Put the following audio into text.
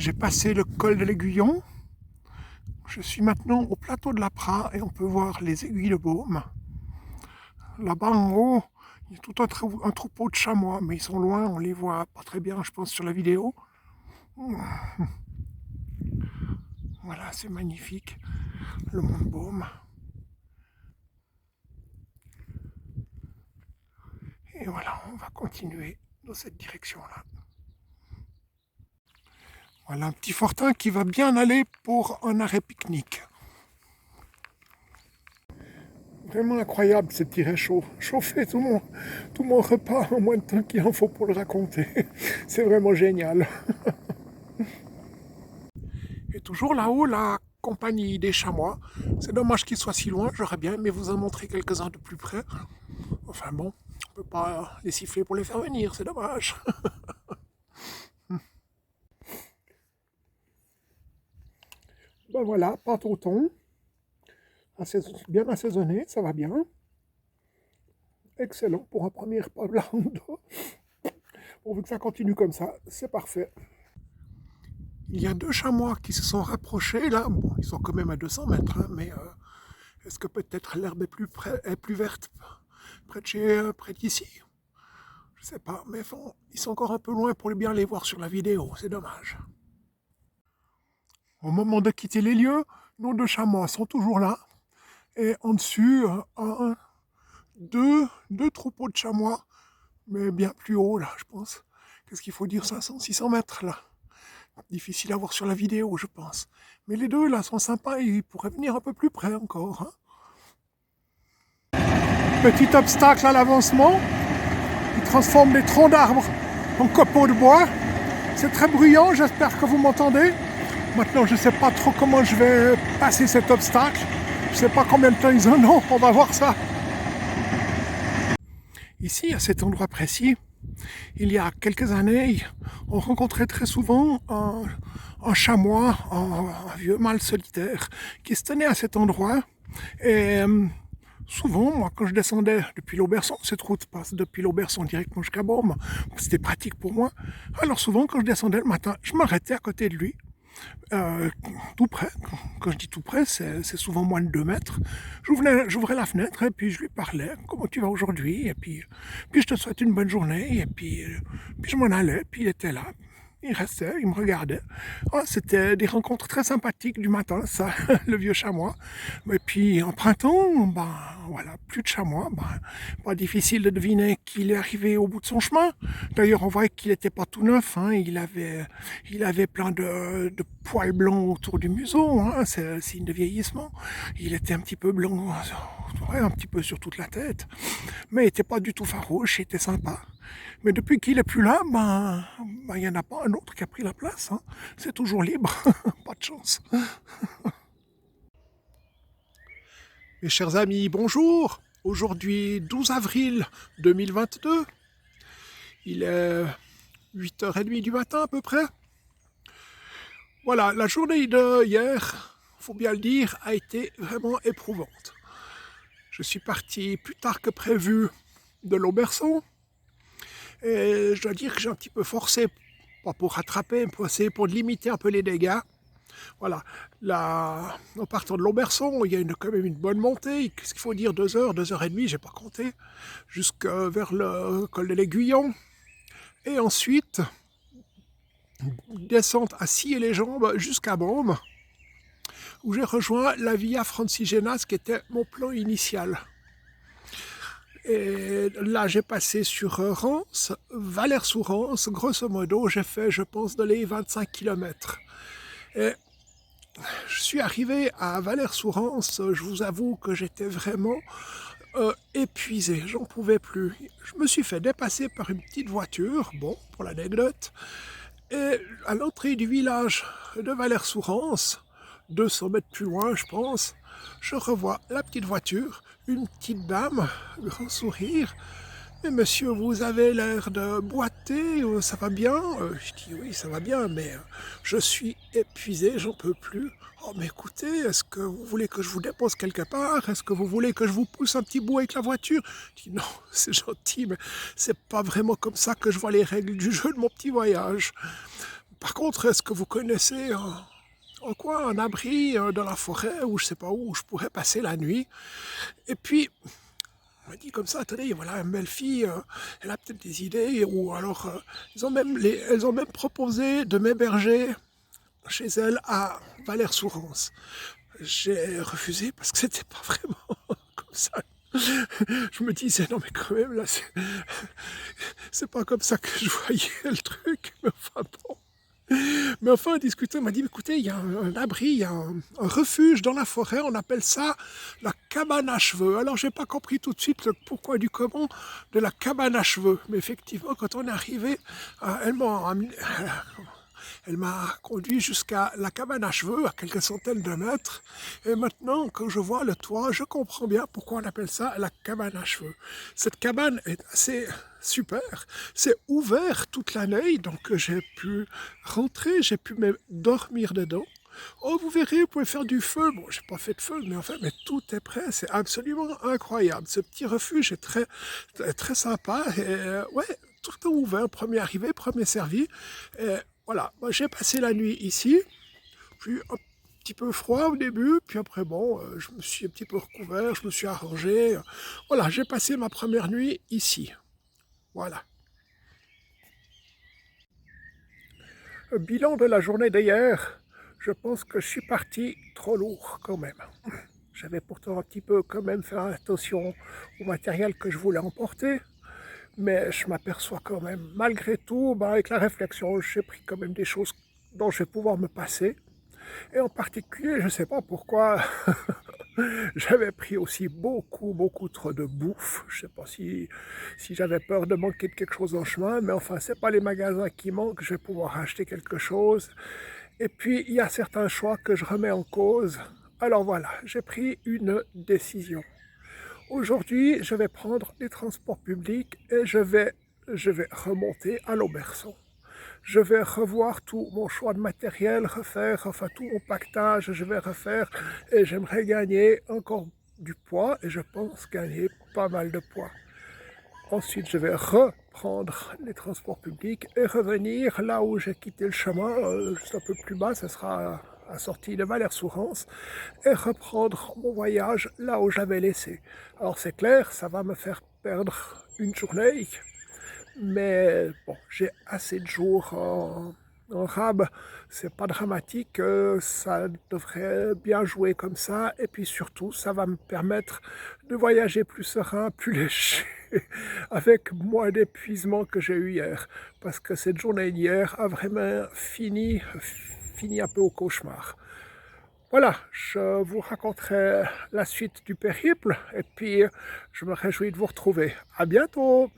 J'ai passé le col de l'Aiguillon. Je suis maintenant au plateau de la Prat et on peut voir les aiguilles de baume. Là-bas en haut, il y a tout un troupeau de chamois, mais ils sont loin, on les voit pas très bien, je pense, sur la vidéo. Voilà, c'est magnifique, le mont de Baume. Et voilà, on va continuer dans cette direction-là. Voilà un petit fortin qui va bien aller pour un arrêt pique-nique. Vraiment incroyable ce petit réchaud. Chauffer tout mon repas en moins de temps qu'il en faut pour le raconter. C'est vraiment génial. Et toujours là-haut, la compagnie des chamois. C'est dommage qu'ils soient si loin, j'aurais bien aimé vous en montrer quelques-uns de plus près. Enfin bon, on ne peut pas les siffler pour les faire venir, c'est dommage. Ben voilà, pâte au thon. Bien assaisonné, ça va bien. Excellent pour un premier repas blanc. Pourvu que ça continue comme ça, c'est parfait. Il y a deux chamois qui se sont rapprochés là. Bon, ils sont quand même à 200 mètres, hein, mais est-ce que peut-être l'herbe est plus verte près d'ici? Je sais pas, mais bon, ils sont encore un peu loin pour bien les voir sur la vidéo, c'est dommage. Au moment de quitter les lieux, nos deux chamois sont toujours là. Et en dessus, deux troupeaux de chamois, mais bien plus haut là, je pense. Qu'est-ce qu'il faut dire, 500, 600 mètres là. Difficile à voir sur la vidéo, je pense. Mais les deux là sont sympas et ils pourraient venir un peu plus près encore. Hein. Petit obstacle à l'avancement. Ils transforment des troncs d'arbres en copeaux de bois. C'est très bruyant, j'espère que vous m'entendez. Maintenant, je ne sais pas trop comment je vais passer cet obstacle. Je ne sais pas combien de temps ils en ont, on va voir ça. Ici, à cet endroit précis, il y a quelques années, on rencontrait très souvent un chamois, un vieux mâle solitaire, qui se tenait à cet endroit. Et souvent, moi, quand je descendais depuis l'Auberçon, cette route passe depuis l'Auberçon directement jusqu'à Baume, c'était pratique pour moi. Alors souvent, quand je descendais le matin, je m'arrêtais à côté de lui. Tout près, quand je dis tout près, c'est souvent moins de 2 mètres. J'ouvrais la fenêtre et puis je lui parlais, comment tu vas aujourd'hui, et puis je te souhaite une bonne journée, et puis je m'en allais, puis il était là. Il restait, il me regardait. Oh, c'était des rencontres très sympathiques du matin, ça, le vieux chamois. Et puis en printemps, ben voilà, plus de chamois. Ben, pas difficile de deviner qu'il est arrivé au bout de son chemin. D'ailleurs, on voit qu'il n'était pas tout neuf. Hein, il avait plein de poils blancs autour du museau. Hein, c'est un signe de vieillissement. Il était un petit peu blanc, ouais, un petit peu sur toute la tête. Mais il n'était pas du tout farouche, il était sympa. Mais depuis qu'il n'est plus là, ben, il n'y en a pas un autre qui a pris la place. Hein. C'est toujours libre, pas de chance. Mes chers amis, bonjour. Aujourd'hui, 12 avril 2022. Il est 8h30 du matin à peu près. Voilà, la journée de hier, il faut bien le dire, a été vraiment éprouvante. Je suis parti plus tard que prévu de l'Auberçon. Et je dois dire que j'ai un petit peu forcé, pas pour rattraper, mais pour limiter un peu les dégâts. Voilà, là, en partant de l'Auberçon, il y a quand même une bonne montée. Qu'est-ce qu'il faut dire, 2 heures, 2h30, j'ai pas compté, jusqu'à vers le col de l'Aiguillon. Et ensuite, descente à Sciez-les-Jambes jusqu'à Baume, où j'ai rejoint la Via Francigenas, qui était mon plan initial. Et là, j'ai passé sur Rance, Valers-sous-Rance. Grosso modo, j'ai fait, je pense, de les 25 km. Et je suis arrivé à Valers-sous-Rance. Je vous avoue que j'étais vraiment épuisé. J'en pouvais plus. Je me suis fait dépasser par une petite voiture, bon, pour l'anecdote. Et à l'entrée du village de Valers-sous-Rance, 200 mètres plus loin, je pense, je revois la petite voiture, une petite dame, grand sourire. Mais monsieur, vous avez l'air de boiter, ça va bien? Je dis oui, ça va bien, mais je suis épuisé, j'en peux plus. Oh, mais écoutez, est-ce que vous voulez que je vous dépose quelque part? Est-ce que vous voulez que je vous pousse un petit bout avec la voiture? Je dis non, c'est gentil, mais c'est pas vraiment comme ça que je vois les règles du jeu de mon petit voyage. Par contre, est-ce que vous connaissez en quoi un abri dans la forêt ou je sais pas où je pourrais passer la nuit? Et puis, on m'a dit comme ça, attendez, voilà, une belle fille, elle a peut-être des idées, ou alors elles ont même proposé de m'héberger chez elles à Valère-Sourance. J'ai refusé parce que c'était pas vraiment comme ça. Je me disais, non mais quand même, là, c'est pas comme ça que je voyais le truc, mais enfin bon. Mais enfin, discuter, on m'a dit, écoutez, il y a un abri, il y a un refuge dans la forêt, on appelle ça la cabane à cheveux. Alors, j'ai pas compris tout de suite le pourquoi du comment de la cabane à cheveux. Mais effectivement, quand on est arrivé, elle m'a conduit jusqu'à la cabane à cheveux, à quelques centaines de mètres. Et maintenant, quand je vois le toit, je comprends bien pourquoi on appelle ça la cabane à cheveux. Cette cabane est assez super. C'est ouvert toute l'année, donc j'ai pu rentrer, j'ai pu même dormir dedans. Oh, vous verrez, vous pouvez faire du feu. Bon, j'ai pas fait de feu, mais enfin, mais tout est prêt. C'est absolument incroyable. Ce petit refuge est très sympa. Et ouais, tout est ouvert. Premier arrivé, premier servi. Et voilà, moi j'ai passé la nuit ici. Puis un petit peu froid au début, puis après bon, je me suis un petit peu recouvert, je me suis arrangé. Voilà, j'ai passé ma première nuit ici. Voilà. Bilan de la journée d'hier, je pense que je suis parti trop lourd quand même. J'avais pourtant un petit peu quand même fait attention au matériel que je voulais emporter, mais je m'aperçois quand même, malgré tout, avec la réflexion, j'ai pris quand même des choses dont je vais pouvoir me passer. Et en particulier, je ne sais pas pourquoi, j'avais pris aussi beaucoup trop de bouffe. Je ne sais pas si j'avais peur de manquer de quelque chose en chemin, mais enfin, ce n'est pas les magasins qui manquent, je vais pouvoir acheter quelque chose. Et puis, il y a certains choix que je remets en cause. Alors voilà, j'ai pris une décision. Aujourd'hui, je vais prendre les transports publics et je vais remonter à l'Auberçon. Je vais revoir tout mon choix de matériel, refaire, enfin tout mon pactage, je vais refaire et j'aimerais gagner encore du poids et je pense gagner pas mal de poids. Ensuite, je vais reprendre les transports publics et revenir là où j'ai quitté le chemin, juste un peu plus bas, ce sera à la sortie de Valère-Sourance, et reprendre mon voyage là où j'avais laissé. Alors c'est clair, ça va me faire perdre une journée, mais bon, j'ai assez de jours en rab, c'est pas dramatique, ça devrait bien jouer comme ça, et puis surtout, ça va me permettre de voyager plus serein, plus léger, avec moins d'épuisement que j'ai eu hier, parce que cette journée d'hier a vraiment fini un peu au cauchemar. Voilà, je vous raconterai la suite du périple, et puis je me réjouis de vous retrouver. À bientôt!